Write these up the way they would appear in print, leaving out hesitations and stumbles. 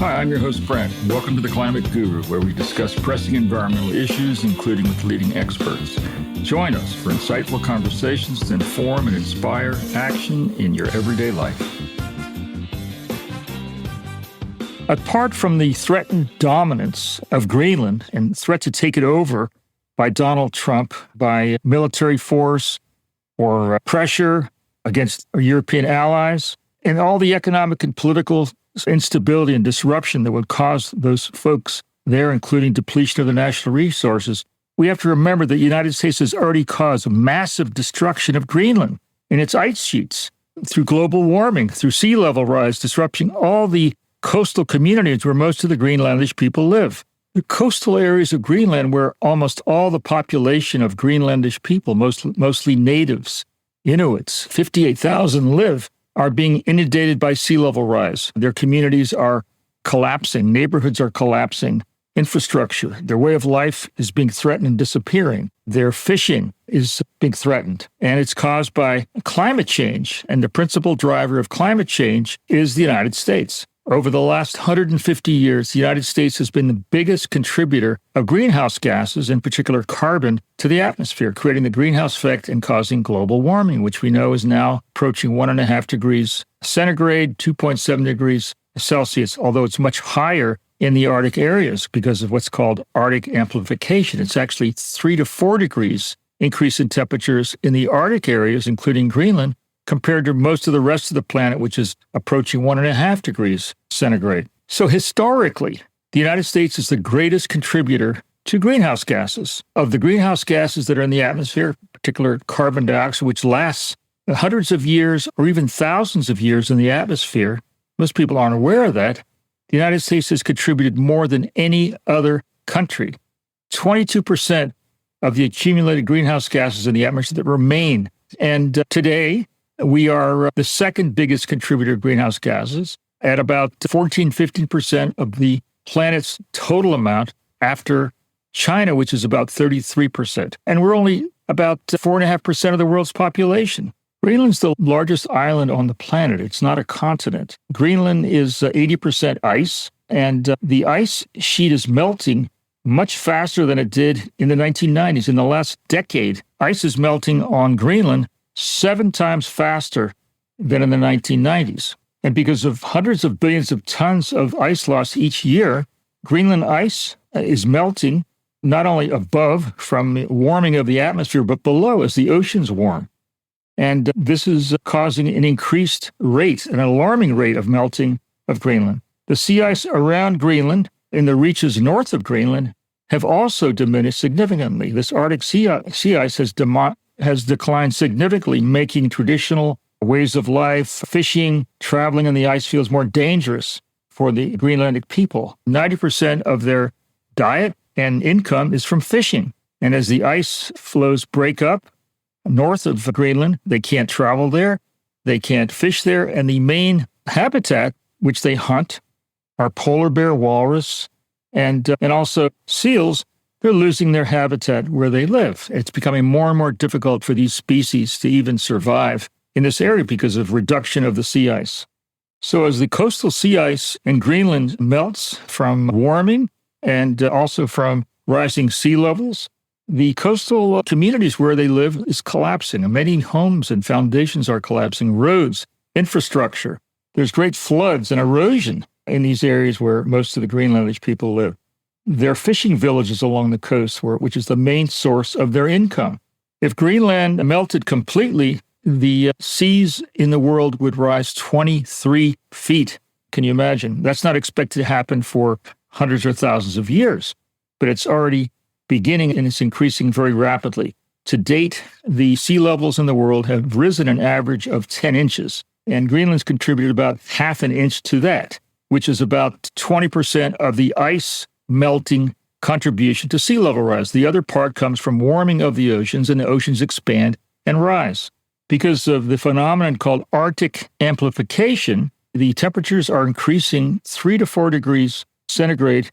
Hi, I'm your host, Brent. Welcome to the Climate Guru, where we discuss pressing environmental issues, including with leading experts. Join us for insightful conversations to inform and inspire action in your everyday life. Apart from the threatened dominance of Greenland and threat to take it over by Donald Trump, by military force or pressure against our European allies, and all the economic and political instability and disruption that would cause those folks there, including depletion of the national resources, we have to remember that the United States has already caused massive destruction of Greenland and its ice sheets through global warming, through sea level rise, disrupting all the coastal communities where most of the Greenlandish people live. The coastal areas of Greenland, where almost all the population of Greenlandish people, mostly natives, Inuits, 58,000 live, are being inundated by sea level rise. Their communities are collapsing. Neighborhoods are collapsing. Infrastructure, their way of life is being threatened and disappearing. Their fishing is being threatened. And it's caused by climate change. And the principal driver of climate change is the United States. Over the last 150 years, the United States has been the biggest contributor of greenhouse gases, in particular carbon, to the atmosphere, creating the greenhouse effect and causing global warming, which we know is now approaching 1.5 degrees centigrade, 2.7 degrees Celsius, although it's much higher in the Arctic areas because of what's called Arctic amplification. It's actually 3 to 4 degrees increase in temperatures in the Arctic areas, including Greenland, compared to most of the rest of the planet, which is approaching 1.5 degrees centigrade. So historically, the United States is the greatest contributor to greenhouse gases. Of the greenhouse gases that are in the atmosphere, particular carbon dioxide, which lasts hundreds of years or even thousands of years in the atmosphere, most people aren't aware of that, the United States has contributed more than any other country. 22% of the accumulated greenhouse gases in the atmosphere that remain. And today, we are the second biggest contributor of greenhouse gases at about 14-15% of the planet's total amount after China, which is about 33%. And we're only about 4.5% of the world's population. Greenland's the largest island on the planet. It's not a continent. Greenland is 80% ice, and the ice sheet is melting much faster than it did in the 1990s. In the last decade, ice is melting on Greenland 7 times faster than in the 1990s. And because of hundreds of billions of tons of ice loss each year, Greenland ice is melting not only above from warming of the atmosphere, but below as the oceans warm. And this is causing an increased rate, an alarming rate of melting of Greenland. The sea ice around Greenland, in the reaches north of Greenland, have also diminished significantly. This Arctic sea ice has declined significantly, making traditional ways of life, fishing, traveling in the ice fields more dangerous for the Greenlandic people. 90% of their diet and income is from fishing. And as the ice flows break up north of Greenland, they can't travel there, they can't fish there, and the main habitat which they hunt are polar bear, walrus, and also seals. They're losing their habitat where they live. It's becoming more and more difficult for these species to even survive in this area because of reduction of the sea ice. So as the coastal sea ice in Greenland melts from warming and also from rising sea levels, the coastal communities where they live is collapsing. And many homes and foundations are collapsing, roads, infrastructure. There's great floods and erosion in these areas where most of the Greenlandish people live. Their fishing villages along the coast, which is the main source of their income. If Greenland melted completely, the seas in the world would rise 23 feet. Can you imagine? That's not expected to happen for hundreds or thousands of years, but it's already beginning and it's increasing very rapidly. To date, the sea levels in the world have risen an average of 10 inches, and Greenland's contributed about half an inch to that, which is about 20% of the ice melting contribution to sea level rise. The other part comes from warming of the oceans, and the oceans expand and rise. Because of the phenomenon called Arctic amplification, the temperatures are increasing 3 to 4 degrees centigrade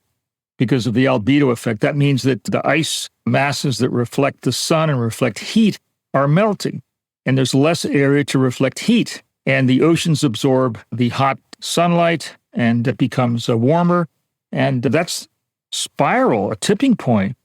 because of the albedo effect. That means that the ice masses that reflect the sun and reflect heat are melting, and there's less area to reflect heat. And the oceans absorb the hot sunlight and it becomes warmer. And that's spiral, a tipping point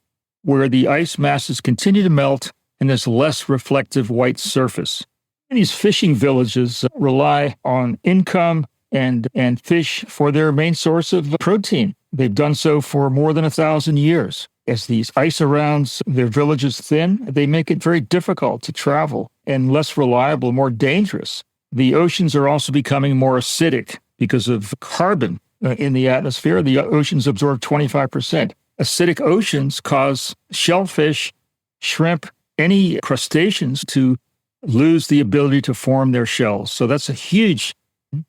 where the ice masses continue to melt and there's less reflective white surface. And these fishing villages rely on income and fish for their main source of protein. They've done so for more than 1,000 years. As these ice arounds their villages thin, they make it very difficult to travel and less reliable, more dangerous. The oceans are also becoming more acidic because of carbon in the atmosphere. The oceans absorb 25%. Acidic oceans cause shellfish, shrimp, any crustaceans to lose the ability to form their shells. So that's a huge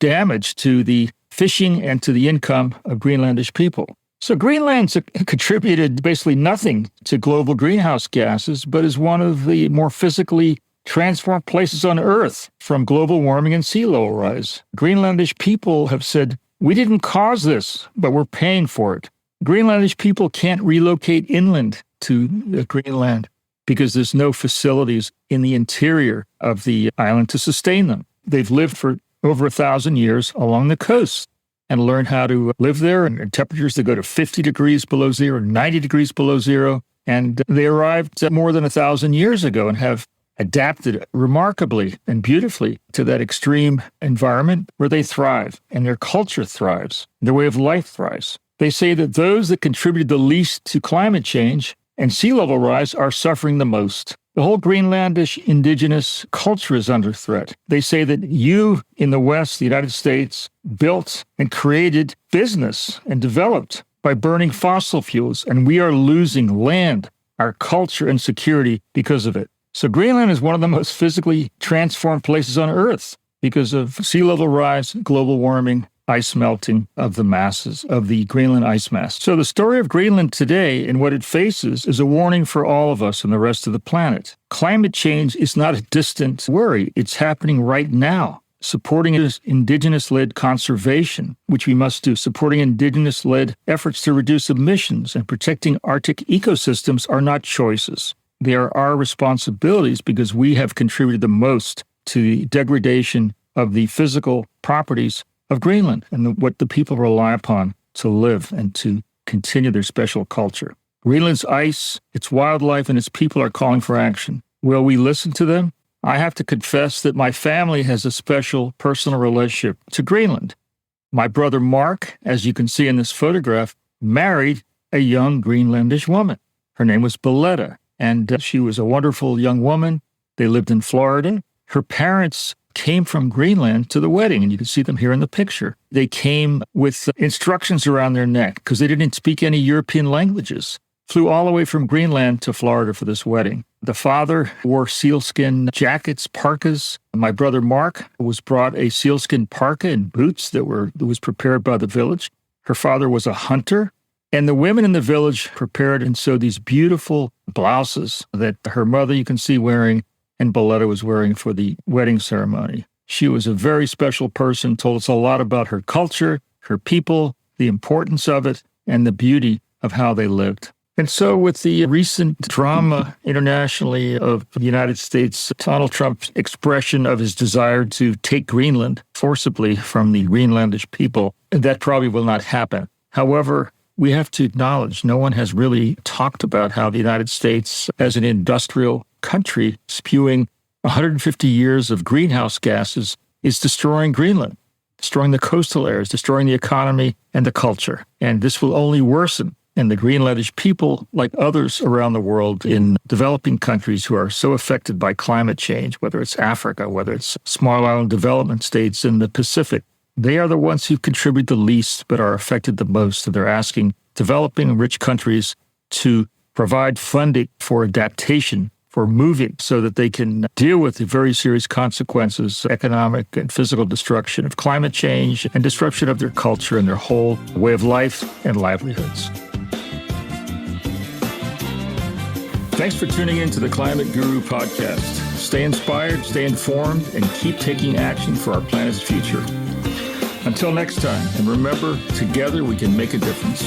damage to the fishing and to the income of Greenlandish people. So Greenland's contributed basically nothing to global greenhouse gases, but is one of the more physically transformed places on Earth from global warming and sea level rise. Greenlandish people have said, we didn't cause this, but we're paying for it. Greenlandish people can't relocate inland to Greenland because there's no facilities in the interior of the island to sustain them. They've lived for over 1,000 years along the coast and learned how to live there in temperatures that go to 50 degrees below zero, 90 degrees below zero. And they arrived more than 1,000 years ago and have adapted remarkably and beautifully to that extreme environment where they thrive and their culture thrives, their way of life thrives. They say that those that contribute the least to climate change and sea level rise are suffering the most. The whole Greenlandish indigenous culture is under threat. They say that you in the West, the United States, built and created business and developed by burning fossil fuels, and we are losing land, our culture, and security because of it. So Greenland is one of the most physically transformed places on Earth because of sea level rise, global warming, ice melting of the masses, of the Greenland ice mass. So the story of Greenland today and what it faces is a warning for all of us and the rest of the planet. Climate change is not a distant worry. It's happening right now. Supporting indigenous-led conservation, which we must do, supporting indigenous-led efforts to reduce emissions and protecting Arctic ecosystems are not choices. They are our responsibilities because we have contributed the most to the degradation of the physical properties of Greenland and what the people rely upon to live and to continue their special culture. Greenland's ice, its wildlife, and its people are calling for action. Will we listen to them? I have to confess that my family has a special personal relationship to Greenland. My brother Mark, as you can see in this photograph, married a young Greenlandish woman. Her name was Boletta, and she was a wonderful young woman. They lived in Florida. Her parents came from Greenland to the wedding, and you can see them here in the picture. They came with instructions around their neck because they didn't speak any European languages. Flew all the way from Greenland to Florida for this wedding. The father wore sealskin jackets, parkas. My brother Mark was brought a sealskin parka and boots that was prepared by the village. Her father was a hunter, and the women in the village prepared and sewed these beautiful blouses that her mother you can see wearing and Boletta was wearing for the wedding ceremony. She was a very special person, told us a lot about her culture, her people, the importance of it, and the beauty of how they lived. And so with the recent drama internationally of the United States, Donald Trump's expression of his desire to take Greenland forcibly from the Greenlandish people, that probably will not happen. However, we have to acknowledge no one has really talked about how the United States, as an industrial country spewing 150 years of greenhouse gases, is destroying Greenland, destroying the coastal areas, destroying the economy and the culture. And this will only worsen. And the Greenlandish people, like others around the world in developing countries who are so affected by climate change, whether it's Africa, whether it's small island development states in the Pacific, they are the ones who contribute the least but are affected the most. And they're asking developing and rich countries to provide funding for adaptation, for moving, so that they can deal with the very serious consequences, economic and physical destruction of climate change and disruption of their culture and their whole way of life and livelihoods. Thanks for tuning in to the Climate Guru podcast. Stay inspired, stay informed, and keep taking action for our planet's future. Until next time, and remember, together we can make a difference.